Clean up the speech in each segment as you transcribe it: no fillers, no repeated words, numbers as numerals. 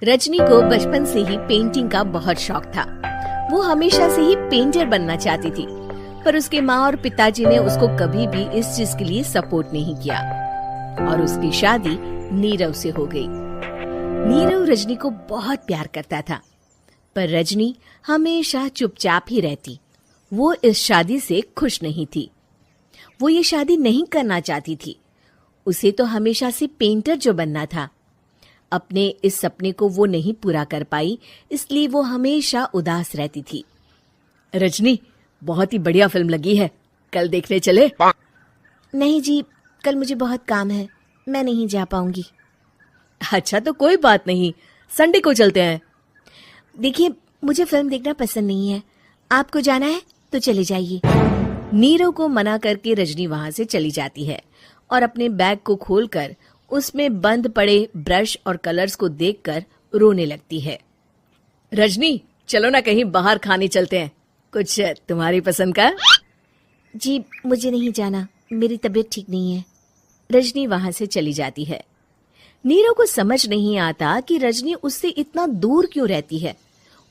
रजनी को बचपन से ही पेंटिंग का बहुत शौक था। वो हमेशा से ही पेंटर बनना चाहती थी, पर उसके माँ और पिताजी ने उसको कभी भी इस चीज के लिए सपोर्ट नहीं किया और उसकी शादी नीरव से हो गई। नीरव रजनी को बहुत प्यार करता था, पर रजनी हमेशा चुपचाप ही रहती। वो इस शादी से खुश नहीं थी। वो ये शादी नहीं करना चाहती थी। उसे तो हमेशा से पेंटर जो बनना था। अपने इस सपने को वो नहीं पूरा कर पाई, इसलिए वो हमेशा उदास रहती थी। रजनी, बहुत ही बढ़िया फिल्म लगी है, कल देखने चले? नहीं जी, कल मुझे बहुत काम है, मैं नहीं जा पाऊंगी। अच्छा तो कोई बात नहीं, संडे को चलते हैं। देखिए, मुझे फिल्म देखना पसंद नहीं है। आपको जाना है तो चले जाइए। नीरव को मना करके रजनी वहां से चली जाती है और अपने बैग को खोलकर उसमें बंद पड़े ब्रश और कलर्स को देखकर रोने लगती है। रजनी, चलो ना कहीं बाहर खाने चलते हैं, कुछ तुम्हारी पसंद का। जी, मुझे नहीं जाना, मेरी तबीयत ठीक नहीं है। रजनी वहां से चली जाती है। नीरव को समझ नहीं आता कि रजनी उससे इतना दूर क्यों रहती है।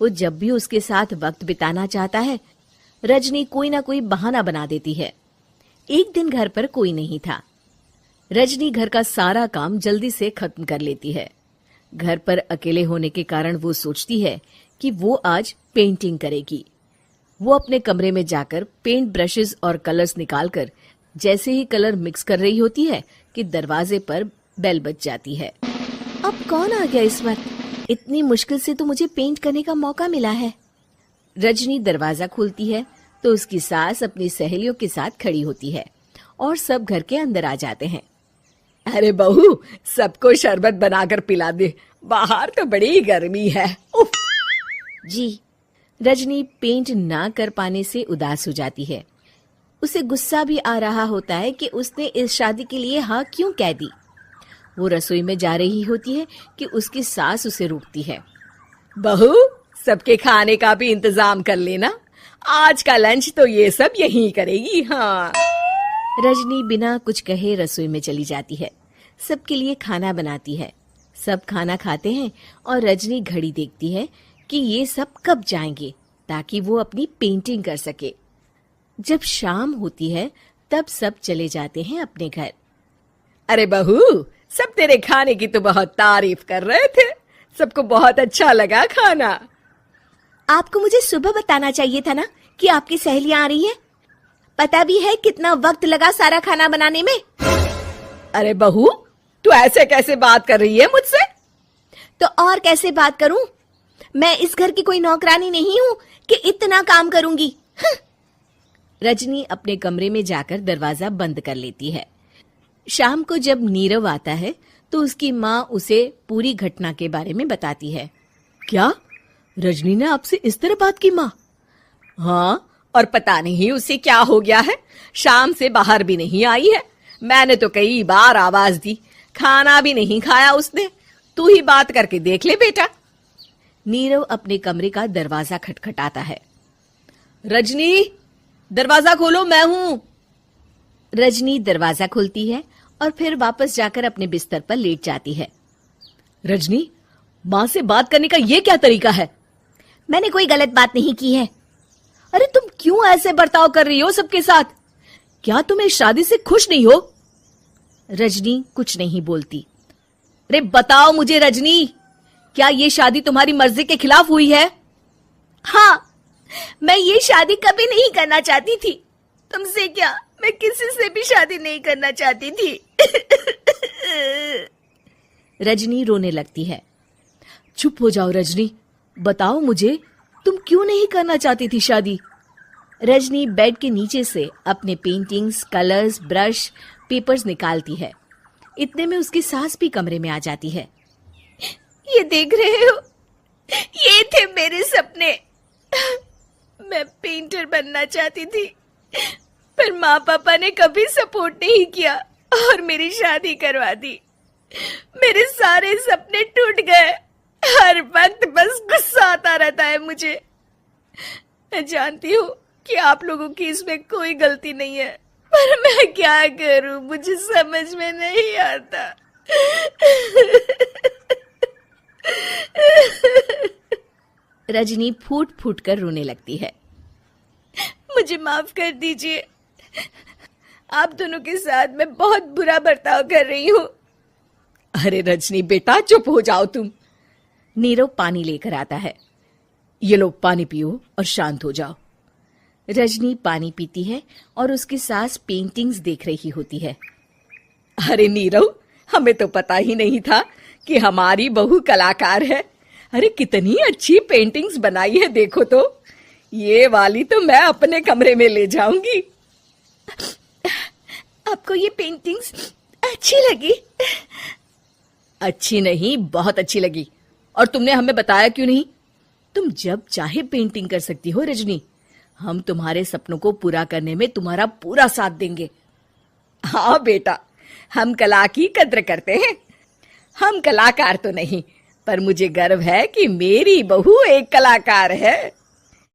वो जब भी उसके साथ वक्त बिताना चाहता है, रजनी कोई ना कोई बहाना बना देती है। एक दिन घर पर कोई नहीं था। रजनी घर का सारा काम जल्दी से खत्म कर लेती है। घर पर अकेले होने के कारण वो सोचती है कि वो आज पेंटिंग करेगी। वो अपने कमरे में जाकर पेंट ब्रशेस और कलर्स निकालकर जैसे ही कलर मिक्स कर रही होती है कि दरवाजे पर बेल बज जाती है। अब कौन आ गया इस वक्त? इतनी मुश्किल से तो मुझे पेंट करने का मौका मिला है। रजनी दरवाजा खोलती है तो उसकी सास अपनी सहेलियों के साथ खड़ी होती है और सब घर के अंदर आ जाते हैं। अरे बहू, सबको शरबत बनाकर पिला दे, बाहर तो बड़ी गर्मी है। उफ। जी। रजनी पेंट ना कर पाने से उदास हो जाती है। उसे गुस्सा भी आ रहा होता है कि उसने इस शादी के लिए हाँ क्यों कह दी। वो रसोई में जा रही होती है कि उसकी सास उसे रोकती है। बहू, सबके खाने का भी इंतजाम कर लेना, आज का लंच तो ये सब यही करेगी। हाँ। रजनी बिना कुछ कहे रसोई में चली जाती है। सबके लिए खाना बनाती है। सब खाना खाते हैं और रजनी घड़ी देखती है कि ये सब कब जाएंगे ताकि वो अपनी पेंटिंग कर सके। जब शाम होती है तब सब चले जाते हैं अपने घर। अरे बहू, सब तेरे खाने की तो बहुत तारीफ कर रहे थे, सबको बहुत अच्छा लगा खाना। आपको मुझे सुबह बताना चाहिए था ना कि आपकी सहेलियां आ रही है। पता भी है कितना वक्त लगा सारा खाना बनाने में। अरे बहू, तू ऐसे कैसे बात कर रही है मुझसे? तो और कैसे बात करूं? मैं इस घर की कोई नौकरानी नहीं हूं कि इतना काम करूंगी। रजनी अपने कमरे में जाकर दरवाजा बंद कर लेती है। शाम को जब नीरव आता है तो उसकी माँ उसे पूरी घटना के बारे में बताती है। क्या रजनी ने आपसे इस तरह बात की माँ? हाँ, और पता नहीं उसे क्या हो गया है, शाम से बाहर भी नहीं आई है। मैंने तो कई बार आवाज दी, खाना भी नहीं खाया उसने। तू ही बात करके देख ले बेटा। नीरव अपने कमरे का दरवाजा खटखटाता है। रजनी, दरवाजा खोलो, मैं हूं। रजनी दरवाजा खोलती है और फिर वापस जाकर अपने बिस्तर पर लेट जाती है। रजनी, माँ से बात करने का ये क्या तरीका है? मैंने कोई गलत बात नहीं की है। अरे तुम क्यों ऐसे बर्ताव कर रही हो सबके साथ? क्या तुम इस शादी से खुश नहीं हो? रजनी कुछ नहीं बोलती। अरे बताओ मुझे रजनी, क्या ये शादी तुम्हारी मर्जी के खिलाफ हुई है? हाँ, मैं ये शादी कभी नहीं करना चाहती थी। तुमसे क्या, मैं किसी से भी शादी नहीं करना चाहती थी। रजनी रोने लगती है। चुप हो जाओ रजनी, बताओ मुझे, तुम क्यों नहीं करना चाहती थी शादी? रजनी बेड के नीचे से अपने पेंटिंग्स, कलर्स, ब्रश, पेपर्स निकालती है। इतने में उसकी सास भी कमरे में आ जाती है। ये देख रहे हो, ये थे मेरे सपने। मैं पेंटर बनना चाहती थी, पर माँ पापा ने कभी सपोर्ट नहीं किया और मेरी शादी करवा दी। मेरे सारे सपने टूट गए। हर वक्त बस गुस्सा आता रहता है मुझे। मैं जानती हूँ कि आप लोगों की इसमें कोई गलती नहीं है, पर मैं क्या करूं, मुझे समझ में नहीं आता। रजनी फूट फूट कर रोने लगती है। मुझे माफ कर दीजिए, आप दोनों के साथ मैं बहुत बुरा बर्ताव कर रही हूँ। अरे रजनी बेटा, चुप हो जाओ तुम। नीरव पानी लेकर आता है। ये लो पानी पियो और शांत हो जाओ। रजनी पानी पीती है और उसकी सास पेंटिंग्स देख रही होती है। अरे नीरव, हमें तो पता ही नहीं था कि हमारी बहू कलाकार है। अरे कितनी अच्छी पेंटिंग्स बनाई है, देखो तो। ये वाली तो मैं अपने कमरे में ले जाऊंगी। आपको ये पेंटिंग्स अच्छी लगी? अच्छी नहीं, बहुत अच्छी लगी। और तुमने हमें बताया क्यों नहीं? तुम जब चाहे पेंटिंग कर सकती हो रजनी। हम तुम्हारे सपनों को पूरा करने में तुम्हारा पूरा साथ देंगे। हाँ बेटा, हम कला की कद्र करते हैं। हम कलाकार तो नहीं, पर मुझे गर्व है कि मेरी बहू एक कलाकार है।